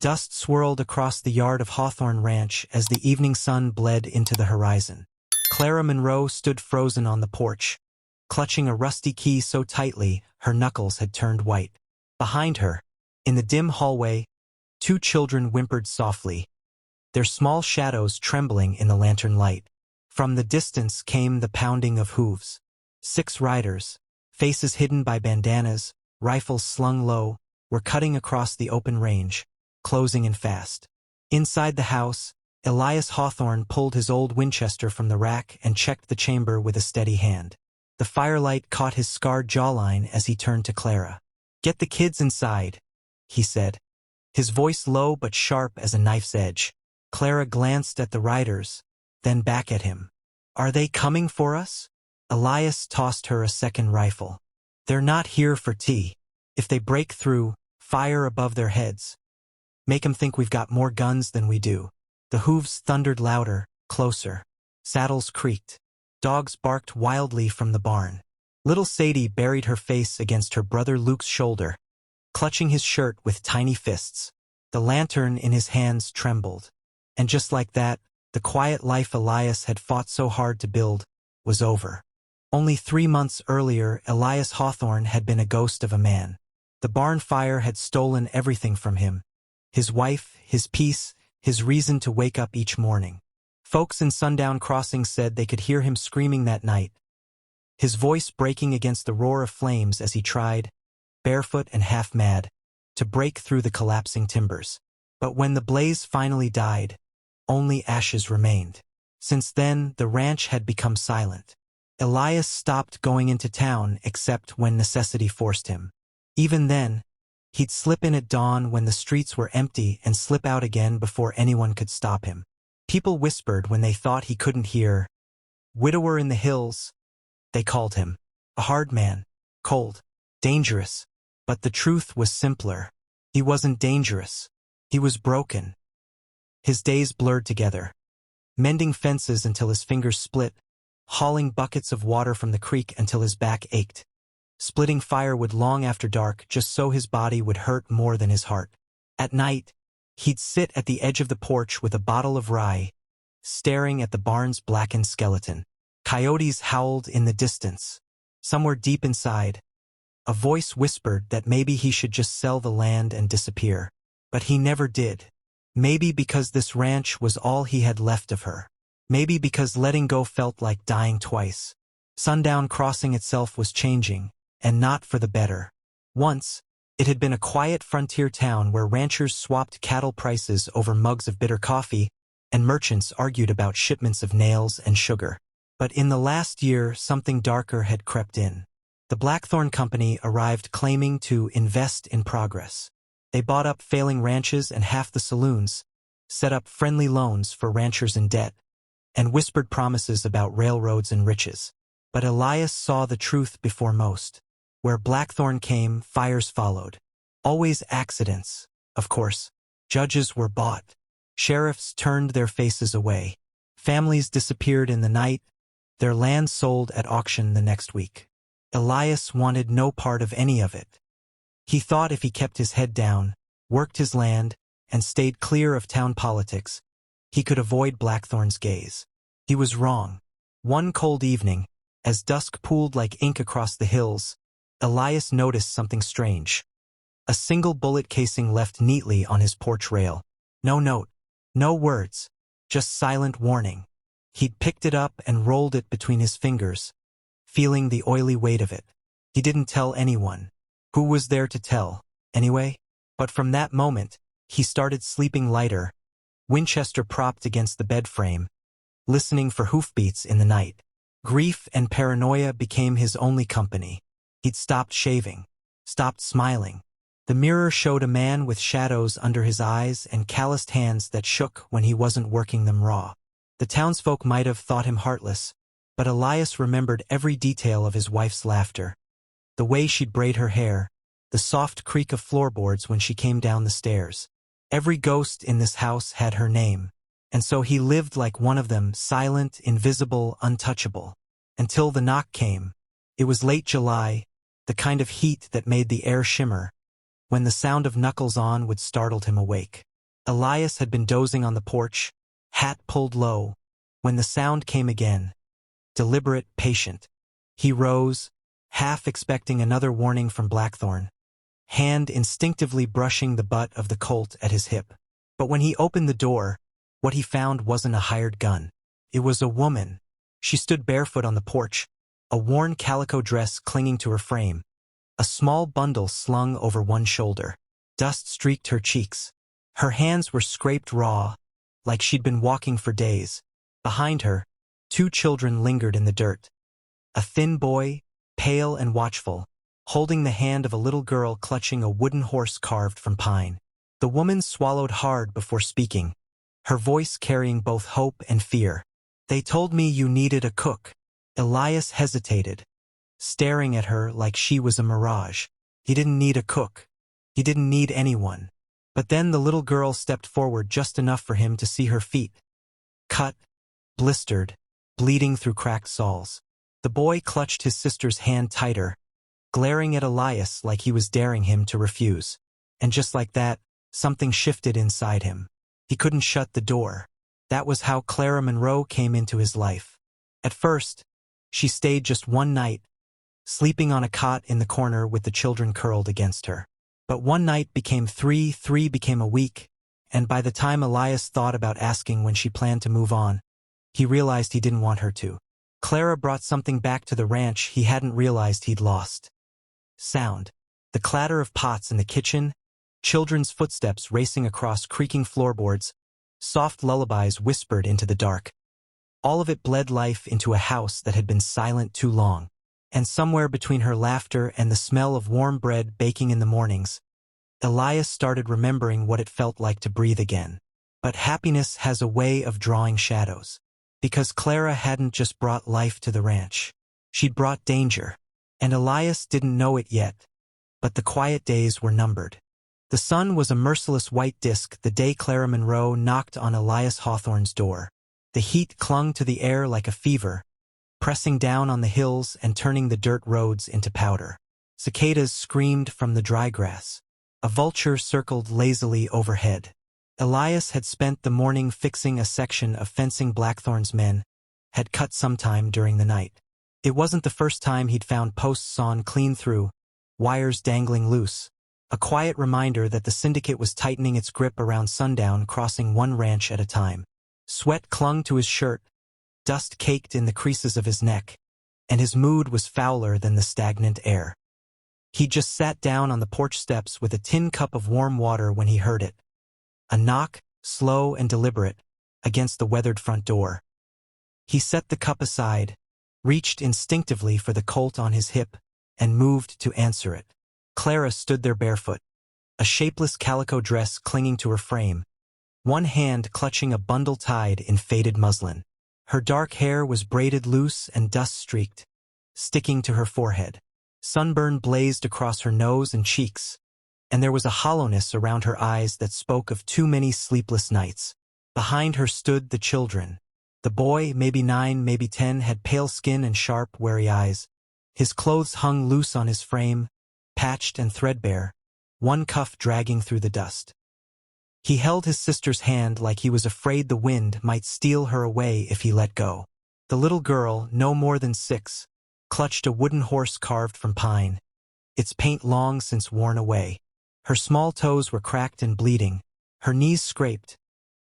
Dust swirled across the yard of Hawthorne Ranch as the evening sun bled into the horizon. Clara Monroe stood frozen on the porch, clutching a rusty key so tightly her knuckles had turned white. Behind her, in the dim hallway, two children whimpered softly, their small shadows trembling in the lantern light. From the distance came the pounding of hooves. 6 riders, faces hidden by bandanas, rifles slung low, were cutting across the open range, closing in fast. Inside the house, Elias Hawthorne pulled his old Winchester from the rack and checked the chamber with a steady hand. The firelight caught his scarred jawline as he turned to Clara. "Get the kids inside," he said, his voice low but sharp as a knife's edge. Clara glanced at the riders, then back at him. "Are they coming for us?" Elias tossed her a second rifle. "They're not here for tea. If they break through, fire above their heads. Make 'em think we've got more guns than we do." The hooves thundered louder, closer. Saddles creaked. Dogs barked wildly from the barn. Little Sadie buried her face against her brother Luke's shoulder, clutching his shirt with tiny fists. The lantern in his hands trembled. And just like that, the quiet life Elias had fought so hard to build was over. Only 3 months earlier, Elias Hawthorne had been a ghost of a man. The barn fire had stolen everything from him. His wife, his peace, his reason to wake up each morning. Folks in Sundown Crossing said they could hear him screaming that night, his voice breaking against the roar of flames as he tried, barefoot and half-mad, to break through the collapsing timbers. But when the blaze finally died, only ashes remained. Since then, the ranch had become silent. Elias stopped going into town except when necessity forced him. Even then, he'd slip in at dawn when the streets were empty and slip out again before anyone could stop him. People whispered when they thought he couldn't hear. "Widower in the hills," they called him. A hard man, cold, dangerous. But the truth was simpler. He wasn't dangerous. He was broken. His days blurred together. Mending fences until his fingers split, hauling buckets of water from the creek until his back ached, splitting firewood long after dark just so his body would hurt more than his heart. At night, he'd sit at the edge of the porch with a bottle of rye, staring at the barn's blackened skeleton. Coyotes howled in the distance. Somewhere deep inside, a voice whispered that maybe he should just sell the land and disappear. But he never did. Maybe because this ranch was all he had left of her. Maybe because letting go felt like dying twice. Sundown Crossing itself was changing, and not for the better. Once, it had been a quiet frontier town where ranchers swapped cattle prices over mugs of bitter coffee, and merchants argued about shipments of nails and sugar. But in the last year, something darker had crept in. The Blackthorn Company arrived claiming to invest in progress. They bought up failing ranches and half the saloons, set up friendly loans for ranchers in debt, and whispered promises about railroads and riches. But Elias saw the truth before most. Where Blackthorn came, fires followed. Always accidents, of course. Judges were bought. Sheriffs turned their faces away. Families disappeared in the night, their land sold at auction the next week. Elias wanted no part of any of it. He thought if he kept his head down, worked his land, and stayed clear of town politics, he could avoid Blackthorn's gaze. He was wrong. One cold evening, as dusk pooled like ink across the hills, Elias noticed something strange. A single bullet casing left neatly on his porch rail. No note, no words, just silent warning. He'd picked it up and rolled it between his fingers, feeling the oily weight of it. He didn't tell anyone. Who was there to tell, anyway? But from that moment, he started sleeping lighter, Winchester propped against the bed frame, listening for hoofbeats in the night. Grief and paranoia became his only company. He'd stopped shaving, stopped smiling. The mirror showed a man with shadows under his eyes and calloused hands that shook when he wasn't working them raw. The townsfolk might have thought him heartless, but Elias remembered every detail of his wife's laughter. The way she'd braid her hair, the soft creak of floorboards when she came down the stairs. Every ghost in this house had her name, and so he lived like one of them, silent, invisible, untouchable. Until the knock came. It was late July, the kind of heat that made the air shimmer, when the sound of knuckles on would startled him awake. Elias had been dozing on the porch, hat pulled low, when the sound came again. Deliberate, patient. He rose, half expecting another warning from Blackthorn, hand instinctively brushing the butt of the Colt at his hip. But when he opened the door, what he found wasn't a hired gun. It was a woman. She stood barefoot on the porch, a worn calico dress clinging to her frame, a small bundle slung over one shoulder. Dust streaked her cheeks. Her hands were scraped raw, like she'd been walking for days. Behind her, 2 children lingered in the dirt. A thin boy, pale and watchful, holding the hand of a little girl clutching a wooden horse carved from pine. The woman swallowed hard before speaking, her voice carrying both hope and fear. "They told me you needed a cook." Elias hesitated, staring at her like she was a mirage. He didn't need a cook. He didn't need anyone. But then the little girl stepped forward just enough for him to see her feet. Cut, blistered, bleeding through cracked soles. The boy clutched his sister's hand tighter, glaring at Elias like he was daring him to refuse. And just like that, something shifted inside him. He couldn't shut the door. That was how Clara Monroe came into his life. At first, she stayed just one night, sleeping on a cot in the corner with the children curled against her. But one night became 3, 3 became a week, and by the time Elias thought about asking when she planned to move on, he realized he didn't want her to. Clara brought something back to the ranch he hadn't realized he'd lost. Sound. The clatter of pots in the kitchen, children's footsteps racing across creaking floorboards, soft lullabies whispered into the dark. All of it bled life into a house that had been silent too long. And somewhere between her laughter and the smell of warm bread baking in the mornings, Elias started remembering what it felt like to breathe again. But happiness has a way of drawing shadows. Because Clara hadn't just brought life to the ranch. She'd brought danger. And Elias didn't know it yet. But the quiet days were numbered. The sun was a merciless white disk the day Clara Monroe knocked on Elias Hawthorne's door. The heat clung to the air like a fever, pressing down on the hills and turning the dirt roads into powder. Cicadas screamed from the dry grass. A vulture circled lazily overhead. Elias had spent the morning fixing a section of fencing Blackthorn's men, had cut sometime during the night. It wasn't the first time he'd found posts sawn clean through, wires dangling loose. A quiet reminder that the syndicate was tightening its grip around sundown, crossing one ranch at a time. Sweat clung to his shirt, dust caked in the creases of his neck, and his mood was fouler than the stagnant air. He just sat down on the porch steps with a tin cup of warm water when he heard it. A knock, slow and deliberate, against the weathered front door. He set the cup aside, reached instinctively for the Colt on his hip, and moved to answer it. Clara stood there barefoot, a shapeless calico dress clinging to her frame, one hand clutching a bundle tied in faded muslin. Her dark hair was braided loose and dust-streaked, sticking to her forehead. Sunburn blazed across her nose and cheeks, and there was a hollowness around her eyes that spoke of too many sleepless nights. Behind her stood the children. The boy, maybe 9, maybe 10, had pale skin and sharp, wary eyes. His clothes hung loose on his frame, patched and threadbare, one cuff dragging through the dust. He held his sister's hand like he was afraid the wind might steal her away if he let go. The little girl, no more than 6, clutched a wooden horse carved from pine, its paint long since worn away. Her small toes were cracked and bleeding, her knees scraped,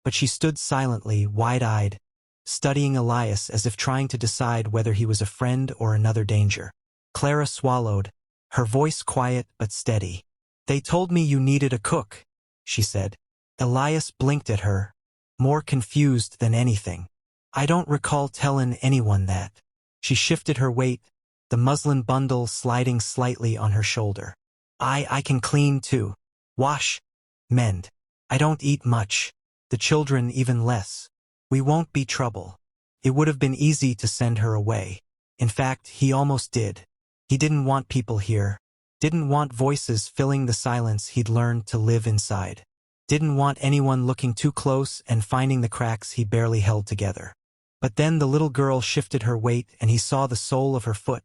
but she stood silently, wide-eyed, studying Elias as if trying to decide whether he was a friend or another danger. Clara swallowed, her voice quiet but steady. "They told me you needed a cook," she said. Elias blinked at her, more confused than anything. "I don't recall tellin' anyone that." She shifted her weight, the muslin bundle sliding slightly on her shoulder. I can clean too. Wash. Mend. I don't eat much. The children even less. We won't be trouble." It would have been easy to send her away. In fact, he almost did. He didn't want people here. Didn't want voices filling the silence he'd learned to live inside. Didn't want anyone looking too close and finding the cracks he barely held together. But then the little girl shifted her weight and he saw the sole of her foot,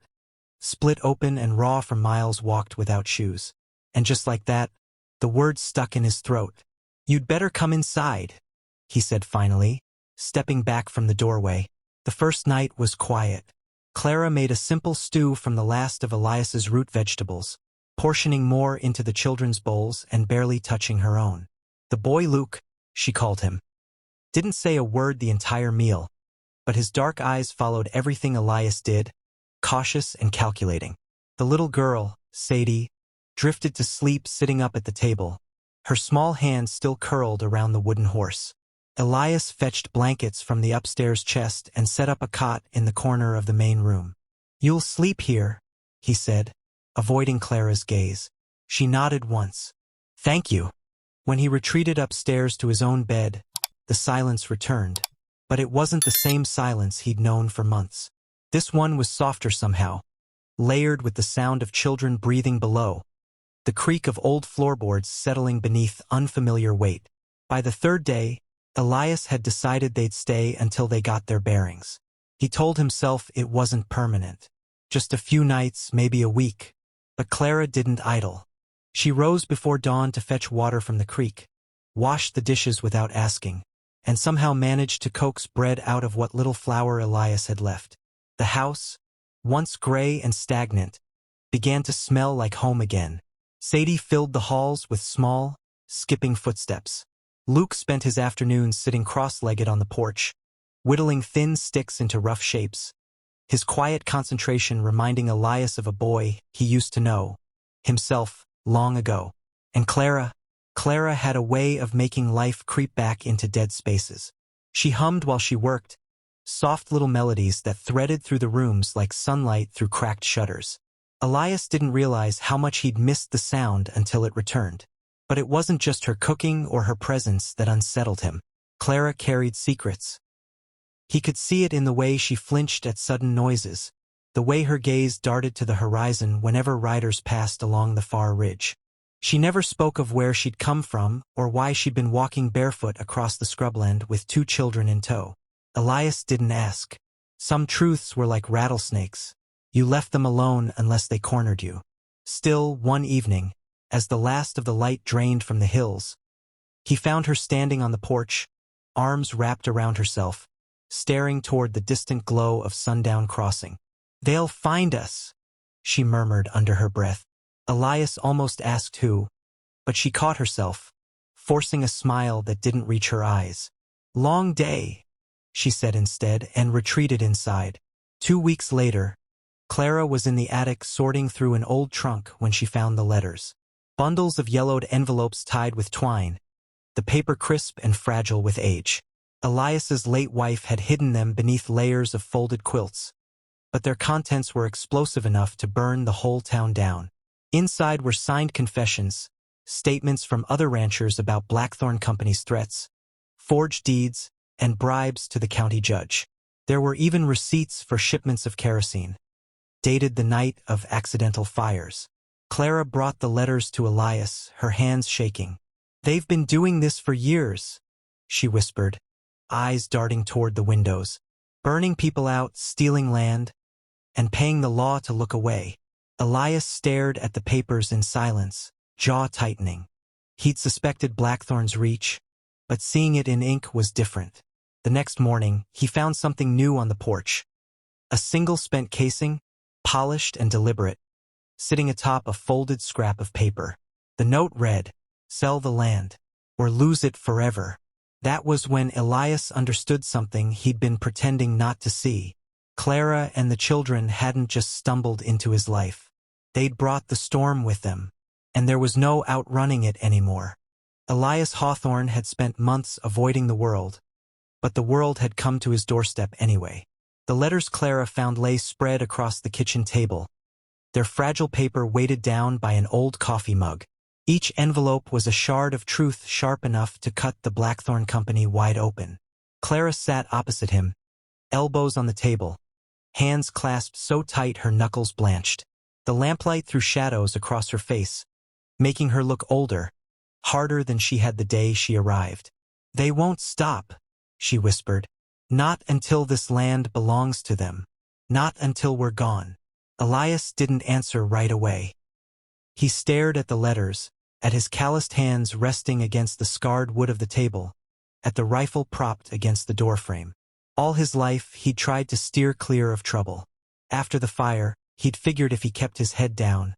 split open and raw from miles walked without shoes. And just like that, The words stuck in his throat. "You'd better come inside," he said finally, stepping back from the doorway. The first night was quiet. Clara made a simple stew from the last of Elias's root vegetables, portioning more into the children's bowls and barely touching her own. The boy Luke, she called him, didn't say a word the entire meal, but his dark eyes followed everything Elias did, cautious and calculating. The little girl, Sadie, drifted to sleep sitting up at the table, her small hand still curled around the wooden horse. Elias fetched blankets from the upstairs chest and set up a cot in the corner of the main room. "You'll sleep here," he said, avoiding Clara's gaze. She nodded once. "Thank you." When he retreated upstairs to his own bed, the silence returned. But it wasn't the same silence he'd known for months. This one was softer somehow, layered with the sound of children breathing below, the creak of old floorboards settling beneath unfamiliar weight. By the third day, Elias had decided they'd stay until they got their bearings. He told himself it wasn't permanent. Just a few nights, maybe a week. But Clara didn't idle. She rose before dawn to fetch water from the creek, washed the dishes without asking, and somehow managed to coax bread out of what little flour Elias had left. The house, once gray and stagnant, began to smell like home again. Sadie filled the halls with small, skipping footsteps. Luke spent his afternoons sitting cross-legged on the porch, whittling thin sticks into rough shapes, his quiet concentration reminding Elias of a boy he used to know, himself, long ago. And Clara had a way of making life creep back into dead spaces. She hummed while she worked, soft little melodies that threaded through the rooms like sunlight through cracked shutters. Elias didn't realize how much he'd missed the sound until it returned. But it wasn't just her cooking or her presence that unsettled him. Clara carried secrets. He could see it in the way she flinched at sudden noises, the way her gaze darted to the horizon whenever riders passed along the far ridge. She never spoke of where she'd come from or why she'd been walking barefoot across the scrubland with 2 children in tow. Elias didn't ask. Some truths were like rattlesnakes. You left them alone unless they cornered you. Still, one evening, as the last of the light drained from the hills, he found her standing on the porch, arms wrapped around herself, staring toward the distant glow of sundown crossing. "They'll find us," she murmured under her breath. Elias almost asked who, but she caught herself, forcing a smile that didn't reach her eyes. "Long day," she said instead, and retreated inside. 2 weeks later, Clara was in the attic sorting through an old trunk when she found the letters. Bundles of yellowed envelopes tied with twine, the paper crisp and fragile with age. Elias's late wife had hidden them beneath layers of folded quilts, but their contents were explosive enough to burn the whole town down. Inside were signed confessions, statements from other ranchers about Blackthorn Company's threats, forged deeds, and bribes to the county judge. There were even receipts for shipments of kerosene, dated the night of accidental fires. Clara brought the letters to Elias, her hands shaking. "They've been doing this for years," she whispered, eyes darting toward the windows. "Burning people out, stealing land, and paying the law to look away." Elias stared at the papers in silence, jaw tightening. He'd suspected Blackthorn's reach, but seeing it in ink was different. The next morning, he found something new on the porch. A single spent casing, polished and deliberate, sitting atop a folded scrap of paper. The note read, "Sell the land, or lose it forever." That was when Elias understood something he'd been pretending not to see. Clara and the children hadn't just stumbled into his life. They'd brought the storm with them, and there was no outrunning it anymore. Elias Hawthorne had spent months avoiding the world, but the world had come to his doorstep anyway. The letters Clara found lay spread across the kitchen table, their fragile paper weighted down by an old coffee mug. Each envelope was a shard of truth sharp enough to cut the Blackthorn Company wide open. Clara sat opposite him, elbows on the table, hands clasped so tight her knuckles blanched. The lamplight threw shadows across her face, making her look older, harder than she had the day she arrived. "They won't stop," she whispered. "Not until this land belongs to them. Not until we're gone." Elias didn't answer right away. He stared at the letters, at his calloused hands resting against the scarred wood of the table, at the rifle propped against the doorframe. All his life, he'd tried to steer clear of trouble. After the fire, he'd figured if he kept his head down,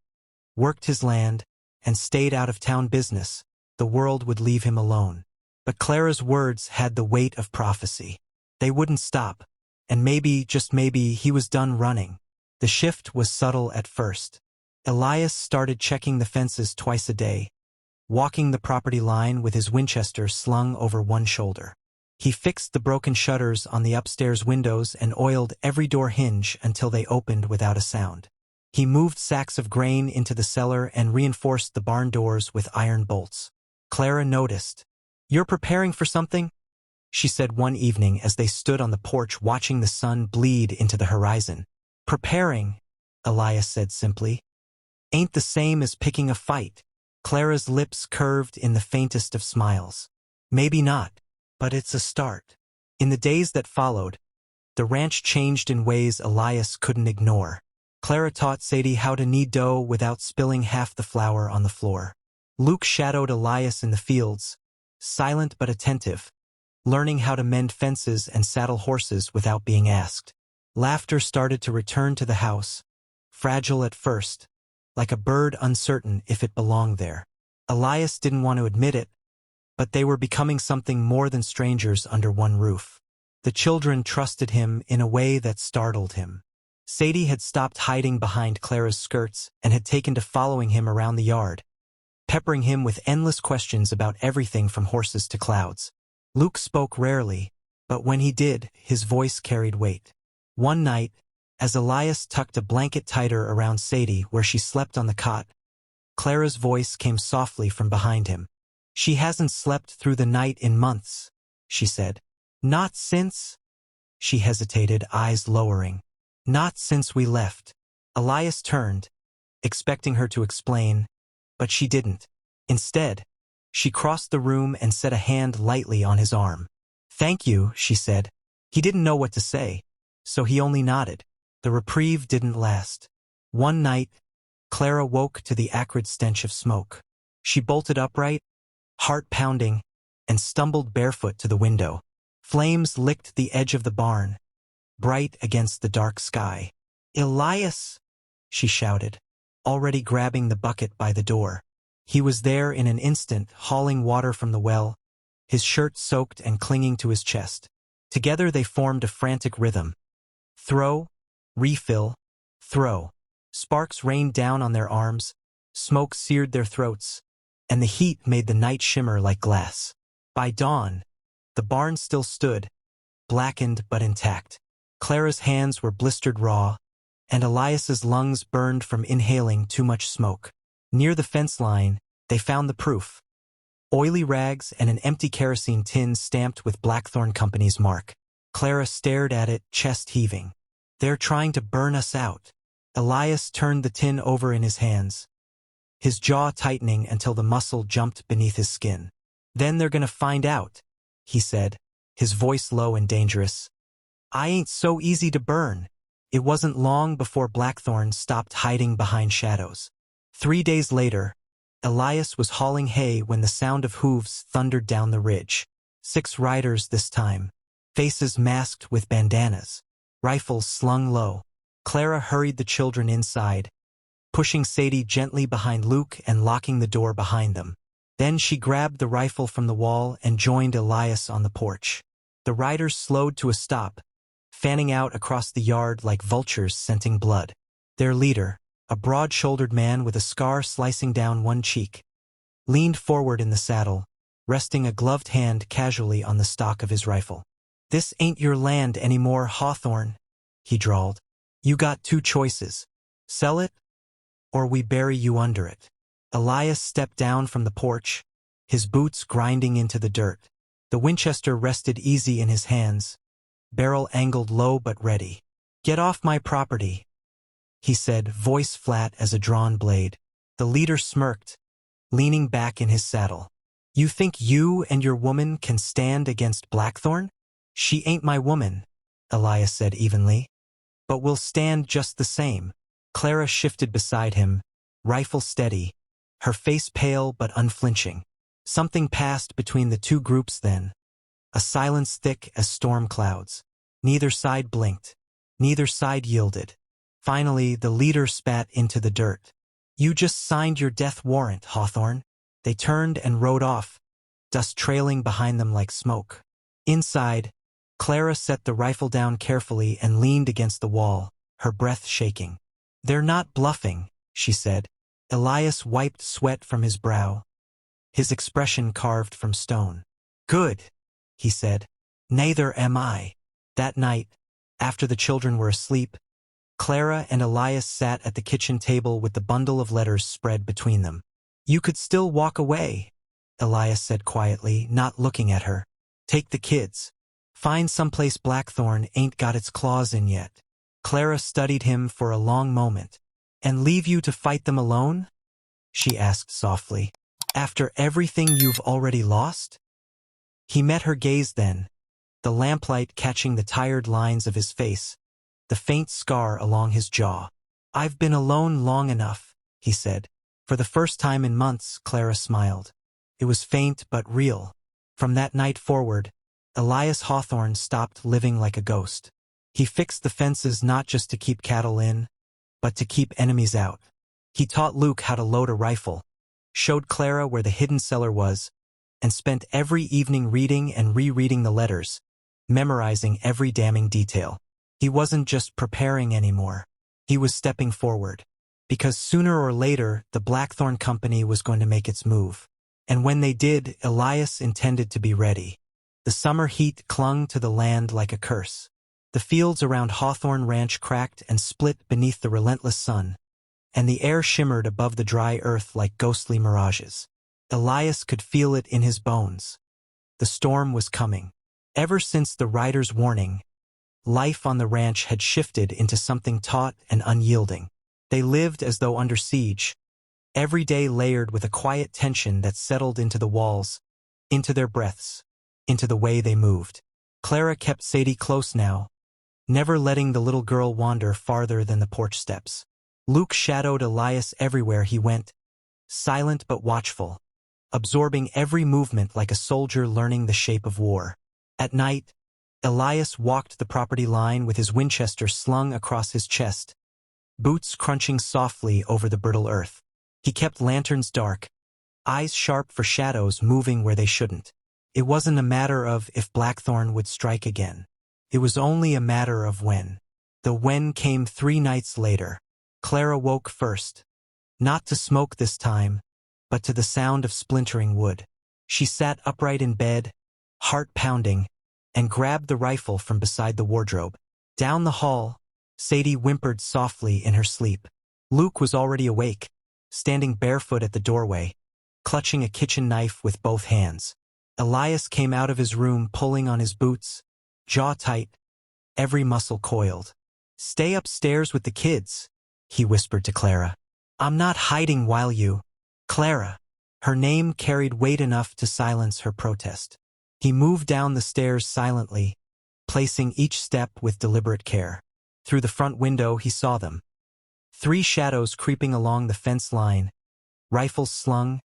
worked his land, and stayed out of town business, the world would leave him alone. But Clara's words had the weight of prophecy. They wouldn't stop, and maybe, just maybe, he was done running. The shift was subtle at first. Elias started checking the fences twice a day, walking the property line with his Winchester slung over one shoulder. He fixed the broken shutters on the upstairs windows and oiled every door hinge until they opened without a sound. He moved sacks of grain into the cellar and reinforced the barn doors with iron bolts. Clara noticed. "You're preparing for something?" she said one evening as they stood on the porch watching the sun bleed into the horizon. "Preparing," Elias said simply, "ain't the same as picking a fight." Clara's lips curved in the faintest of smiles. "Maybe not, but it's a start." In the days that followed, the ranch changed in ways Elias couldn't ignore. Clara taught Sadie how to knead dough without spilling half the flour on the floor. Luke shadowed Elias in the fields, silent but attentive, learning how to mend fences and saddle horses without being asked. Laughter started to return to the house, fragile at first, like a bird uncertain if it belonged there. Elias didn't want to admit it, but they were becoming something more than strangers under one roof. The children trusted him in a way that startled him. Sadie had stopped hiding behind Clara's skirts and had taken to following him around the yard, peppering him with endless questions about everything from horses to clouds. Luke spoke rarely, but when he did, his voice carried weight. One night, as Elias tucked a blanket tighter around Sadie where she slept on the cot, Clara's voice came softly from behind him. "She hasn't slept through the night in months," she said. "Not since—" She hesitated, eyes lowering. "Not since we left." Elias turned, expecting her to explain, but she didn't. Instead, she crossed the room and set a hand lightly on his arm. "Thank you," she said. He didn't know what to say, so he only nodded. The reprieve didn't last. One night, Clara woke to the acrid stench of smoke. She bolted upright, heart pounding, and stumbled barefoot to the window. Flames licked the edge of the barn, bright against the dark sky. "Elias!" she shouted, already grabbing the bucket by the door. He was there in an instant, hauling water from the well, his shirt soaked and clinging to his chest. Together they formed a frantic rhythm. Throw, refill, throw. Sparks rained down on their arms, smoke seared their throats, and the heat made the night shimmer like glass. By dawn, the barn still stood, blackened but intact. Clara's hands were blistered raw, and Elias's lungs burned from inhaling too much smoke. Near the fence line, they found the proof. Oily rags and an empty kerosene tin stamped with Blackthorn Company's mark. Clara stared at it, chest heaving. "They're trying to burn us out." Elias turned the tin over in his hands, his jaw tightening until the muscle jumped beneath his skin. "Then they're gonna find out," he said, his voice low and dangerous. "I ain't so easy to burn." It wasn't long before Blackthorn stopped hiding behind shadows. 3 days later, Elias was hauling hay when the sound of hooves thundered down the ridge. 6 riders this time, faces masked with bandanas, rifles slung low. Clara hurried the children inside, pushing Sadie gently behind Luke and locking the door behind them. Then she grabbed the rifle from the wall and joined Elias on the porch. The riders slowed to a stop, fanning out across the yard like vultures scenting blood. Their leader, a broad-shouldered man with a scar slicing down one cheek, leaned forward in the saddle, resting a gloved hand casually on the stock of his rifle. "This ain't your land anymore, Hawthorne," he drawled. "You got 2 choices. Sell it, or we bury you under it." Elias stepped down from the porch, his boots grinding into the dirt. The Winchester rested easy in his hands, barrel angled low but ready. "Get off my property," he said, voice flat as a drawn blade. The leader smirked, leaning back in his saddle. "You think you and your woman can stand against Blackthorn?" "She ain't my woman," Elias said evenly. "But we'll stand just the same." Clara shifted beside him, rifle steady, her face pale but unflinching. Something passed between the two groups then, a silence thick as storm clouds. Neither side blinked. Neither side yielded. Finally, the leader spat into the dirt. "You just signed your death warrant, Hawthorne." They turned and rode off, dust trailing behind them like smoke. Inside, Clara set the rifle down carefully and leaned against the wall, her breath shaking. "They're not bluffing," she said. Elias wiped sweat from his brow, his expression carved from stone. "Good," he said. "Neither am I." That night, after the children were asleep, Clara and Elias sat at the kitchen table with the bundle of letters spread between them. "You could still walk away," Elias said quietly, not looking at her. "Take the kids. Find someplace Blackthorn ain't got its claws in yet." Clara studied him for a long moment. "And leave you to fight them alone?" she asked softly. "After everything you've already lost?" He met her gaze then, the lamplight catching the tired lines of his face, the faint scar along his jaw. "I've been alone long enough," he said. For the first time in months, Clara smiled. It was faint but real. From that night forward, Elias Hawthorne stopped living like a ghost. He fixed the fences not just to keep cattle in, but to keep enemies out. He taught Luke how to load a rifle, showed Clara where the hidden cellar was, and spent every evening reading and rereading the letters, memorizing every damning detail. He wasn't just preparing anymore. He was stepping forward. Because sooner or later, the Blackthorn Company was going to make its move. And when they did, Elias intended to be ready. The summer heat clung to the land like a curse. The fields around Hawthorne Ranch cracked and split beneath the relentless sun, and the air shimmered above the dry earth like ghostly mirages. Elias could feel it in his bones. The storm was coming. Ever since the rider's warning, life on the ranch had shifted into something taut and unyielding. They lived as though under siege, every day layered with a quiet tension that settled into the walls, into their breaths, into the way they moved. Clara kept Sadie close now, never letting the little girl wander farther than the porch steps. Luke shadowed Elias everywhere he went, silent but watchful, absorbing every movement like a soldier learning the shape of war. At night, Elias walked the property line with his Winchester slung across his chest, boots crunching softly over the brittle earth. He kept lanterns dark, eyes sharp for shadows moving where they shouldn't. It wasn't a matter of if Blackthorn would strike again. It was only a matter of when. The when came 3 nights later. Clara woke first, not to smoke this time, but to the sound of splintering wood. She sat upright in bed, heart pounding, and grabbed the rifle from beside the wardrobe. Down the hall, Sadie whimpered softly in her sleep. Luke was already awake, standing barefoot at the doorway, clutching a kitchen knife with both hands. Elias came out of his room pulling on his boots, jaw tight, every muscle coiled. "Stay upstairs with the kids," he whispered to Clara. "I'm not hiding while you—" "Clara." Her name carried weight enough to silence her protest. He moved down the stairs silently, placing each step with deliberate care. Through the front window he saw them. 3 shadows creeping along the fence line, rifles slung,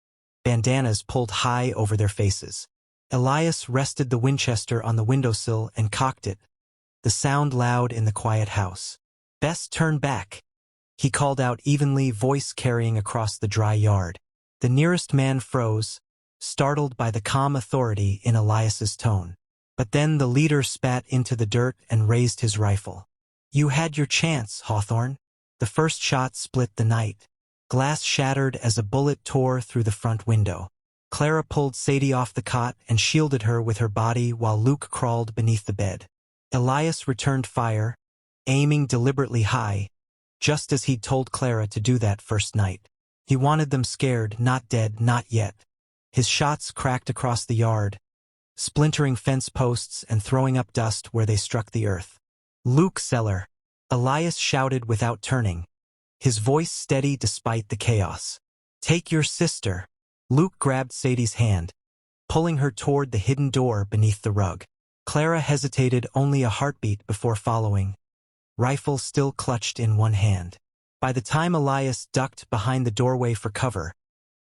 bandanas pulled high over their faces. Elias rested the Winchester on the windowsill and cocked it, the sound loud in the quiet house. "Best turn back," he called out evenly, voice carrying across the dry yard. The nearest man froze, startled by the calm authority in Elias's tone. But then the leader spat into the dirt and raised his rifle. "You had your chance, Hawthorne." The first shot split the night. Glass shattered as a bullet tore through the front window. Clara pulled Sadie off the cot and shielded her with her body while Luke crawled beneath the bed. Elias returned fire, aiming deliberately high, just as he'd told Clara to do that first night. He wanted them scared, not dead, not yet. His shots cracked across the yard, splintering fence posts and throwing up dust where they struck the earth. "Luke Seller," Elias shouted without turning, his voice steady despite the chaos. "Take your sister." Luke grabbed Sadie's hand, pulling her toward the hidden door beneath the rug. Clara hesitated only a heartbeat before following, rifle still clutched in one hand. By the time Elias ducked behind the doorway for cover,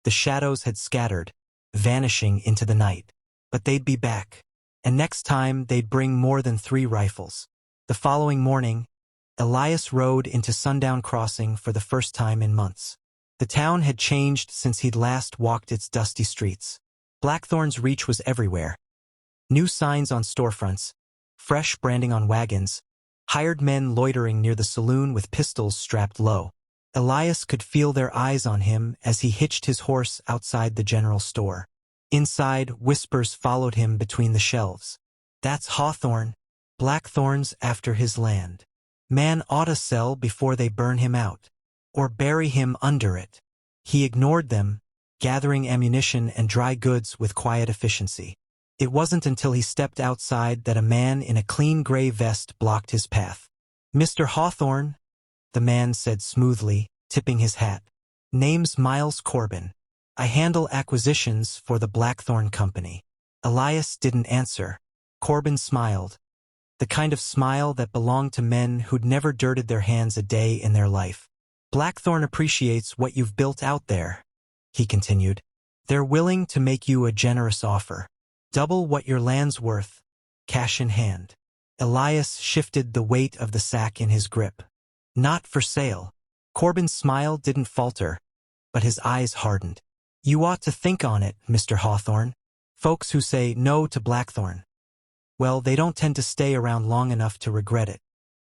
The shadows had scattered, vanishing into the night. But they'd be back. And next time they'd bring more than 3 rifles. The following morning, Elias rode into Sundown Crossing for the first time in months. The town had changed since he'd last walked its dusty streets. Blackthorn's reach was everywhere. New signs on storefronts, fresh branding on wagons, hired men loitering near the saloon with pistols strapped low. Elias could feel their eyes on him as he hitched his horse outside the general store. Inside, whispers followed him between the shelves. "That's Hawthorne. Blackthorn's after his land. Man oughta sell before they burn him out. Or bury him under it." He ignored them, gathering ammunition and dry goods with quiet efficiency. It wasn't until he stepped outside that a man in a clean gray vest blocked his path. "Mr. Hawthorne," the man said smoothly, tipping his hat. "Name's Miles Corbin. I handle acquisitions for the Blackthorn Company." Elias didn't answer. Corbin smiled. The kind of smile that belonged to men who'd never dirted their hands a day in their life. "Blackthorn appreciates what you've built out there," he continued. "They're willing to make you a generous offer. Double what your land's worth, cash in hand." Elias shifted the weight of the sack in his grip. "Not for sale." Corbin's smile didn't falter, but his eyes hardened. "You ought to think on it, Mr. Hawthorne. Folks who say no to Blackthorn, well, they don't tend to stay around long enough to regret it."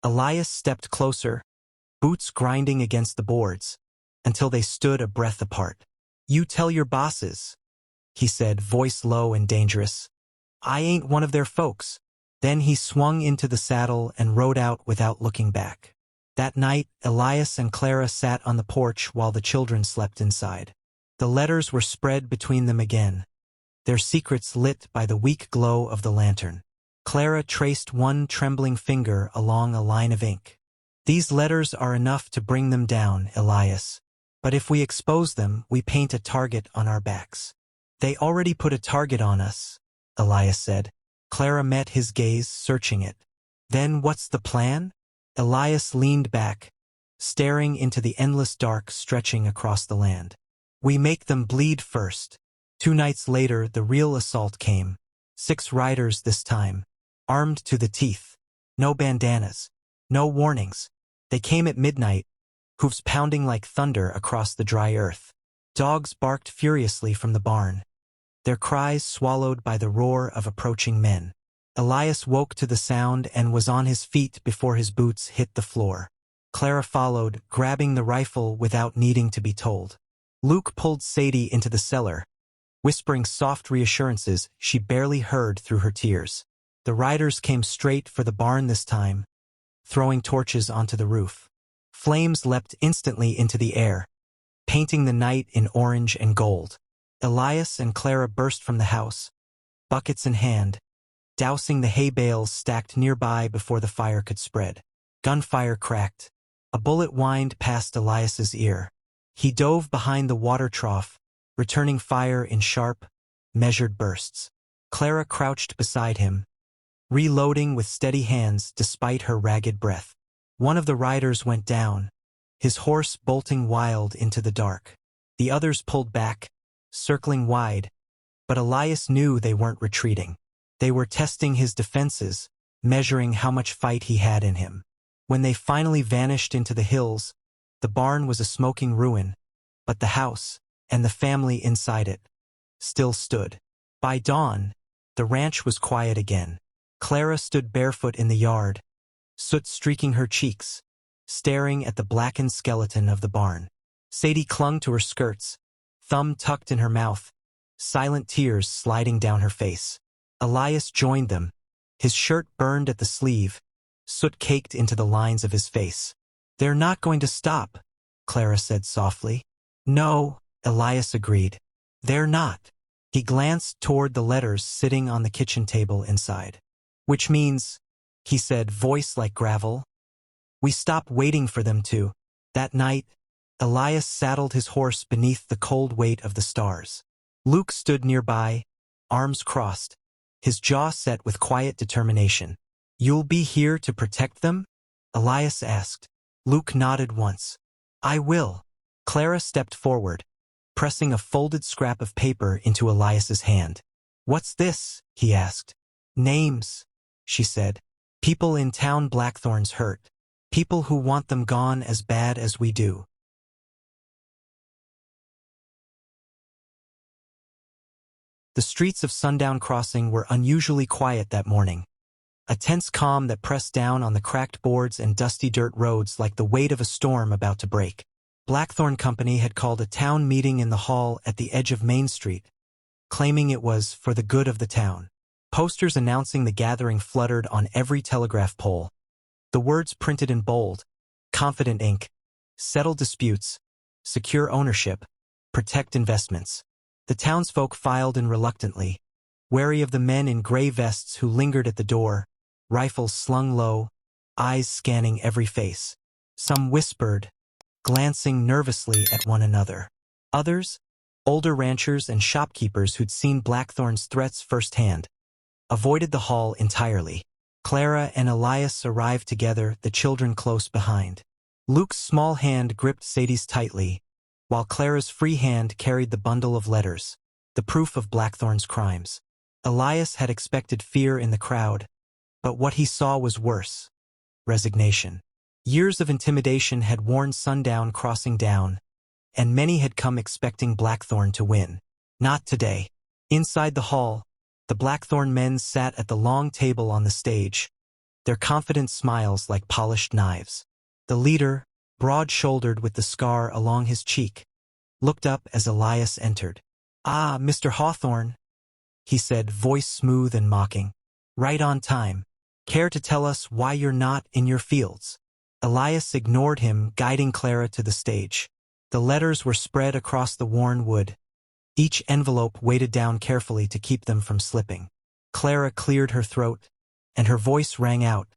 Elias stepped closer, boots grinding against the boards, until they stood a breath apart. "You tell your bosses," he said, voice low and dangerous. "I ain't one of their folks." Then he swung into the saddle and rode out without looking back. That night, Elias and Clara sat on the porch while the children slept inside. The letters were spread between them again, their secrets lit by the weak glow of the lantern. Clara traced one trembling finger along a line of ink. "These letters are enough to bring them down, Elias. But if we expose them, we paint a target on our backs." "They already put a target on us," Elias said. Clara met his gaze, searching it. "Then what's the plan?" Elias leaned back, staring into the endless dark stretching across the land. "We make them bleed first." 2 nights later, the real assault came. 6 riders this time, armed to the teeth. No bandanas, no warnings. They came at midnight, hooves pounding like thunder across the dry earth. Dogs barked furiously from the barn, their cries swallowed by the roar of approaching men. Elias woke to the sound and was on his feet before his boots hit the floor. Clara followed, grabbing the rifle without needing to be told. Luke pulled Sadie into the cellar, whispering soft reassurances she barely heard through her tears. The riders came straight for the barn this time, throwing torches onto the roof. Flames leapt instantly into the air, painting the night in orange and gold. Elias and Clara burst from the house, buckets in hand, dousing the hay bales stacked nearby before the fire could spread. Gunfire cracked. A bullet whined past Elias's ear. He dove behind the water trough, returning fire in sharp, measured bursts. Clara crouched beside him, reloading with steady hands despite her ragged breath. One of the riders went down, his horse bolting wild into the dark. The others pulled back, circling wide, but Elias knew they weren't retreating. They were testing his defenses, measuring how much fight he had in him. When they finally vanished into the hills, the barn was a smoking ruin, but the house, and the family inside it, still stood. By dawn, the ranch was quiet again. Clara stood barefoot in the yard, soot streaking her cheeks, staring at the blackened skeleton of the barn. Sadie clung to her skirts, thumb tucked in her mouth, silent tears sliding down her face. Elias joined them, his shirt burned at the sleeve, soot caked into the lines of his face. "They're not going to stop," Clara said softly. "No," Elias agreed. "They're not." He glanced toward the letters sitting on the kitchen table inside. "Which means," he said, voice like gravel, "we stop waiting for them to." That night, Elias saddled his horse beneath the cold weight of the stars. Luke stood nearby, arms crossed, his jaw set with quiet determination. "You'll be here to protect them?" Elias asked. Luke nodded once. "I will." Clara stepped forward, pressing a folded scrap of paper into Elias's hand. "What's this?" he asked. "Names," she said. "People in town Blackthorn's hurt. People who want them gone as bad as we do." The streets of Sundown Crossing were unusually quiet that morning. A tense calm that pressed down on the cracked boards and dusty dirt roads like the weight of a storm about to break. Blackthorn Company had called a town meeting in the hall at the edge of Main Street, claiming it was for the good of the town. Posters announcing the gathering fluttered on every telegraph pole. The words printed in bold, confident ink: settle disputes, secure ownership, protect investments. The townsfolk filed in reluctantly, wary of the men in gray vests who lingered at the door, rifles slung low, eyes scanning every face. Some whispered, glancing nervously at one another. Others, older ranchers and shopkeepers who'd seen Blackthorn's threats firsthand, avoided the hall entirely. Clara and Elias arrived together, the children close behind. Luke's small hand gripped Sadie's tightly, while Clara's free hand carried the bundle of letters, the proof of Blackthorn's crimes. Elias had expected fear in the crowd, but what he saw was worse: resignation. Years of intimidation had worn Sundown Crossing down, and many had come expecting Blackthorn to win. Not today. Inside the hall, the Blackthorn men sat at the long table on the stage, their confident smiles like polished knives. The leader, broad-shouldered with the scar along his cheek, looked up as Elias entered. "Ah, Mr. Hawthorne," he said, voice smooth and mocking. "Right on time. Care to tell us why you're not in your fields?" Elias ignored him, guiding Clara to the stage. The letters were spread across the worn wood, each envelope weighted down carefully to keep them from slipping. Clara cleared her throat, and her voice rang out,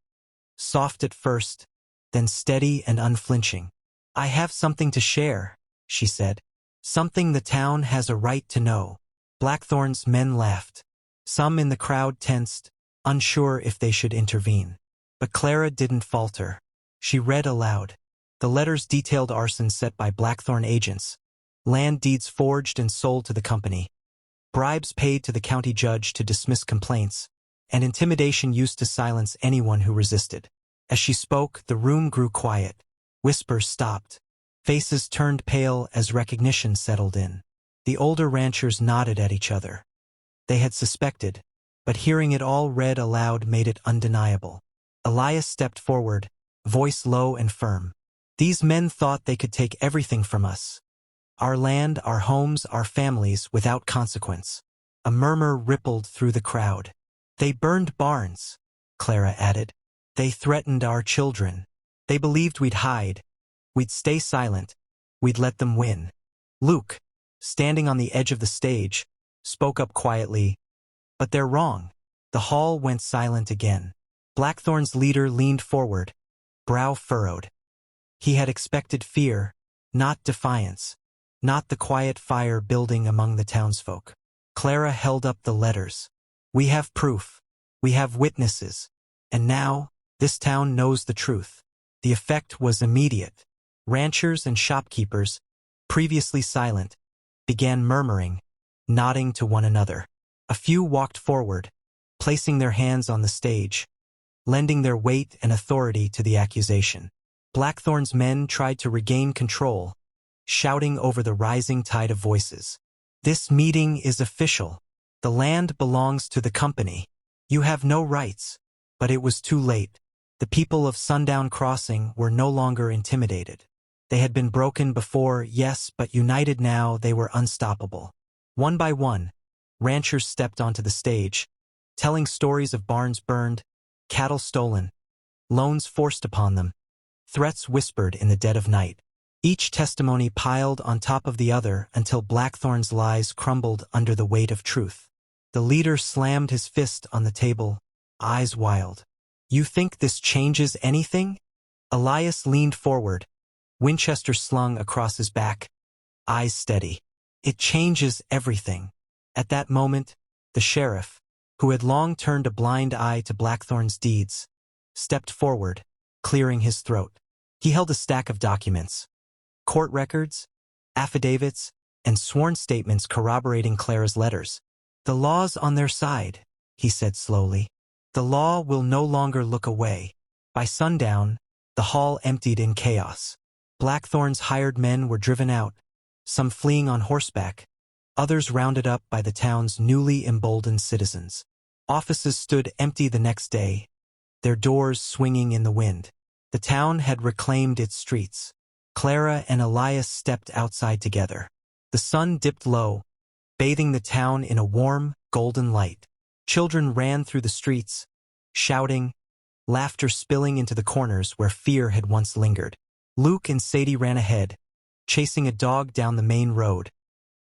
soft at first, then steady and unflinching. "I have something to share," she said. "Something the town has a right to know." Blackthorn's men laughed. Some in the crowd tensed, unsure if they should intervene. But Clara didn't falter. She read aloud. The letters detailed arson set by Blackthorn agents, land deeds forged and sold to the company, bribes paid to the county judge to dismiss complaints, and intimidation used to silence anyone who resisted. As she spoke, the room grew quiet. Whispers stopped. Faces turned pale as recognition settled in. The older ranchers nodded at each other. They had suspected, but hearing it all read aloud made it undeniable. Elias stepped forward, voice low and firm. "These men thought they could take everything from us. Our land, our homes, our families, without consequence." A murmur rippled through the crowd. "They burned barns," Clara added. "They threatened our children. They believed we'd hide. We'd stay silent. We'd let them win." Luke, standing on the edge of the stage, spoke up quietly, "But they're wrong." The hall went silent again. Blackthorn's leader leaned forward, brow furrowed. He had expected fear, not defiance, not the quiet fire building among the townsfolk. Clara held up the letters. "We have proof. We have witnesses. And now, this town knows the truth." The effect was immediate. Ranchers and shopkeepers, previously silent, began murmuring, nodding to one another. A few walked forward, placing their hands on the stage, lending their weight and authority to the accusation. Blackthorn's men tried to regain control, shouting over the rising tide of voices. "This meeting is official. The land belongs to the company. You have no rights." But it was too late. The people of Sundown Crossing were no longer intimidated. They had been broken before, yes, but united now, they were unstoppable. One by one, ranchers stepped onto the stage, telling stories of barns burned, cattle stolen, loans forced upon them, threats whispered in the dead of night. Each testimony piled on top of the other until Blackthorn's lies crumbled under the weight of truth. The leader slammed his fist on the table, eyes wild. "You think this changes anything?" Elias leaned forward, Winchester slung across his back, eyes steady. "It changes everything." At that moment, the sheriff, who had long turned a blind eye to Blackthorn's deeds, stepped forward, clearing his throat. He held a stack of documents, court records, affidavits, and sworn statements corroborating Clara's letters. "The law's on their side," he said slowly. "The law will no longer look away." By sundown, the hall emptied in chaos. Blackthorn's hired men were driven out, some fleeing on horseback, others rounded up by the town's newly emboldened citizens. Offices stood empty the next day, their doors swinging in the wind. The town had reclaimed its streets. Clara and Elias stepped outside together. The sun dipped low, bathing the town in a warm, golden light. Children ran through the streets, shouting, laughter spilling into the corners where fear had once lingered. Luke and Sadie ran ahead, chasing a dog down the main road.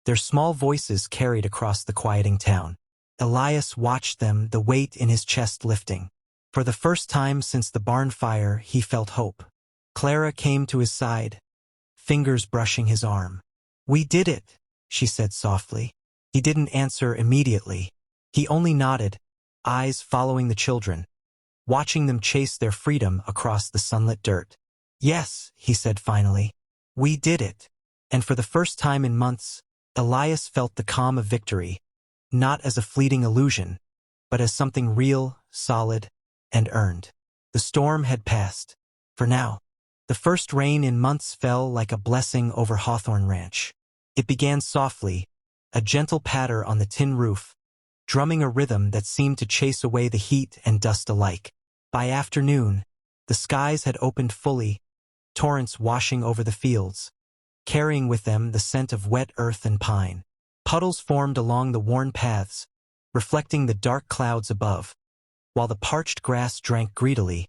Their small voices carried across the quieting town. Elias watched them, the weight in his chest lifting. For the first time since the barn fire, he felt hope. Clara came to his side, fingers brushing his arm. "We did it," she said softly. He didn't answer immediately. He only nodded, eyes following the children, watching them chase their freedom across the sunlit dirt. "Yes," he said finally, "we did it." And for the first time in months, Elias felt the calm of victory, not as a fleeting illusion, but as something real, solid, and earned. The storm had passed. For now. The first rain in months fell like a blessing over Hawthorne Ranch. It began softly, a gentle patter on the tin roof, drumming a rhythm that seemed to chase away the heat and dust alike. By afternoon, the skies had opened fully, torrents washing over the fields, carrying with them the scent of wet earth and pine. Puddles formed along the worn paths, reflecting the dark clouds above, while the parched grass drank greedily,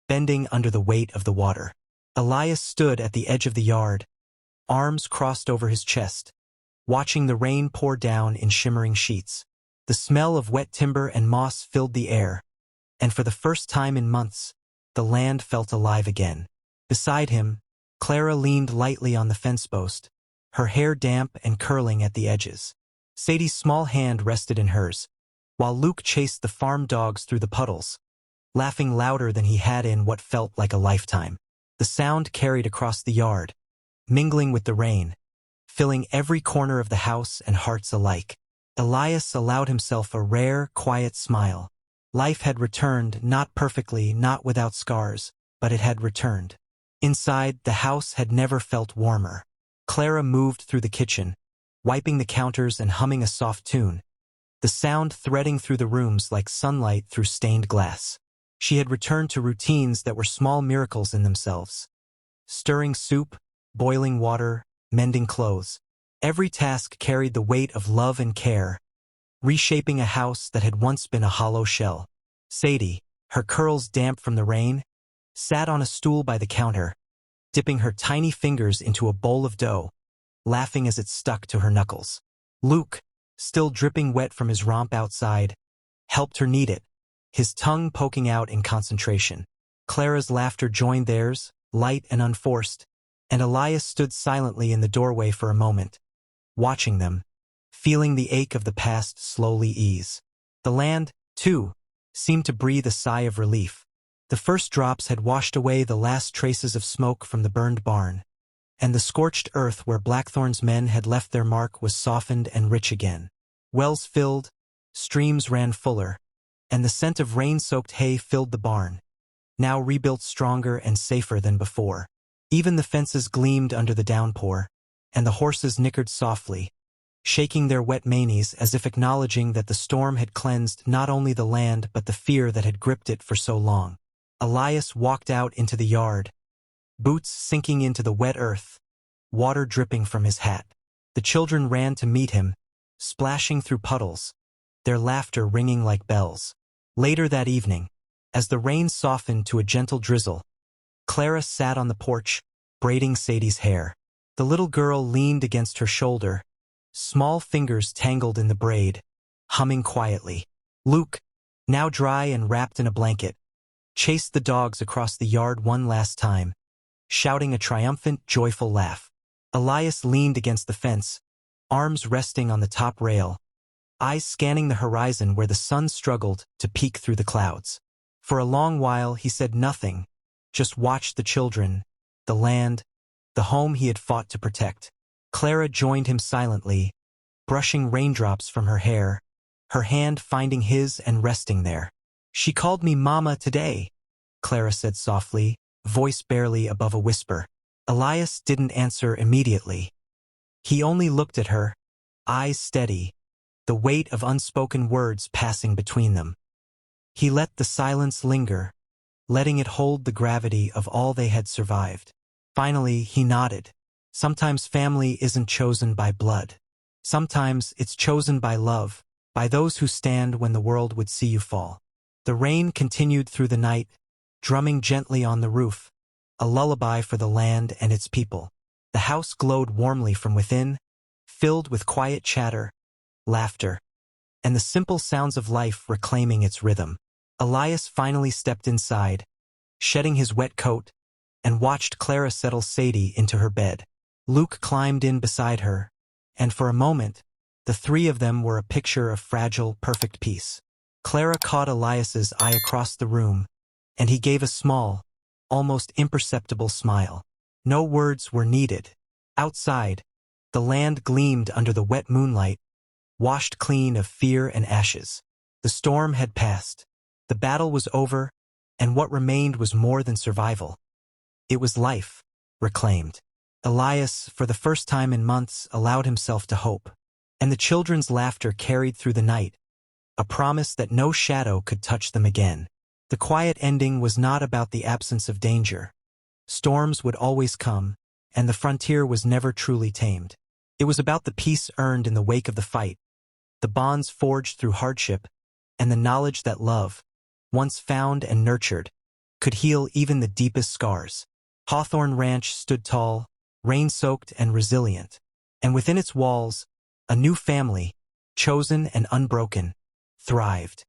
bending under the weight of the water. Elias stood at the edge of the yard, arms crossed over his chest, watching the rain pour down in shimmering sheets. The smell of wet timber and moss filled the air, and for the first time in months, the land felt alive again. Beside him, Clara leaned lightly on the fence post, her hair damp and curling at the edges. Sadie's small hand rested in hers, while Luke chased the farm dogs through the puddles, laughing louder than he had in what felt like a lifetime. The sound carried across the yard, mingling with the rain, filling every corner of the house and hearts alike. Elias allowed himself a rare, quiet smile. Life had returned, not perfectly, not without scars, but it had returned. Inside, the house had never felt warmer. Clara moved through the kitchen, wiping the counters and humming a soft tune, the sound threading through the rooms like sunlight through stained glass. She had returned to routines that were small miracles in themselves. Stirring soup, boiling water, mending clothes. Every task carried the weight of love and care, reshaping a house that had once been a hollow shell. Sadie, her curls damp from the rain, sat on a stool by the counter, dipping her tiny fingers into a bowl of dough, laughing as it stuck to her knuckles. Luke, still dripping wet from his romp outside, helped her knead it, his tongue poking out in concentration. Clara's laughter joined theirs, light and unforced, and Elias stood silently in the doorway for a moment, watching them, feeling the ache of the past slowly ease. The land, too, seemed to breathe a sigh of relief. The first drops had washed away the last traces of smoke from the burned barn, and the scorched earth where Blackthorn's men had left their mark was softened and rich again. Wells filled, streams ran fuller, and the scent of rain-soaked hay filled the barn, now rebuilt stronger and safer than before. Even the fences gleamed under the downpour, and the horses nickered softly, shaking their wet manes as if acknowledging that the storm had cleansed not only the land but the fear that had gripped it for so long. Elias walked out into the yard, boots sinking into the wet earth, water dripping from his hat. The children ran to meet him, splashing through puddles, their laughter ringing like bells. Later that evening, as the rain softened to a gentle drizzle, Clara sat on the porch, braiding Sadie's hair. The little girl leaned against her shoulder, small fingers tangled in the braid, humming quietly. Luke, now dry and wrapped in a blanket, chased the dogs across the yard one last time, shouting a triumphant, joyful laugh. Elias leaned against the fence, arms resting on the top rail, eyes scanning the horizon where the sun struggled to peek through the clouds. For a long while he said nothing, just watched the children, the land, the home he had fought to protect. Clara joined him silently, brushing raindrops from her hair, her hand finding his and resting there. "She called me Mama today," Clara said softly, voice barely above a whisper. Elias didn't answer immediately. He only looked at her, eyes steady, the weight of unspoken words passing between them. He let the silence linger, letting it hold the gravity of all they had survived. Finally, he nodded. Sometimes family isn't chosen by blood. Sometimes it's chosen by love, by those who stand when the world would see you fall. The rain continued through the night, drumming gently on the roof, a lullaby for the land and its people. The house glowed warmly from within, filled with quiet chatter, laughter, and the simple sounds of life reclaiming its rhythm. Elias finally stepped inside, shedding his wet coat, and watched Clara settle Sadie into her bed. Luke climbed in beside her, and for a moment, the three of them were a picture of fragile, perfect peace. Clara caught Elias's eye across the room, and he gave a small, almost imperceptible smile. No words were needed. Outside, the land gleamed under the wet moonlight, washed clean of fear and ashes. The storm had passed. The battle was over, and what remained was more than survival. It was life, reclaimed. Elias, for the first time in months, allowed himself to hope, and the children's laughter carried through the night, a promise that no shadow could touch them again. The quiet ending was not about the absence of danger. Storms would always come, and the frontier was never truly tamed. It was about the peace earned in the wake of the fight, the bonds forged through hardship, and the knowledge that love, once found and nurtured, could heal even the deepest scars. Hawthorne Ranch stood tall, rain-soaked and resilient, and within its walls, a new family, chosen and unbroken, thrived.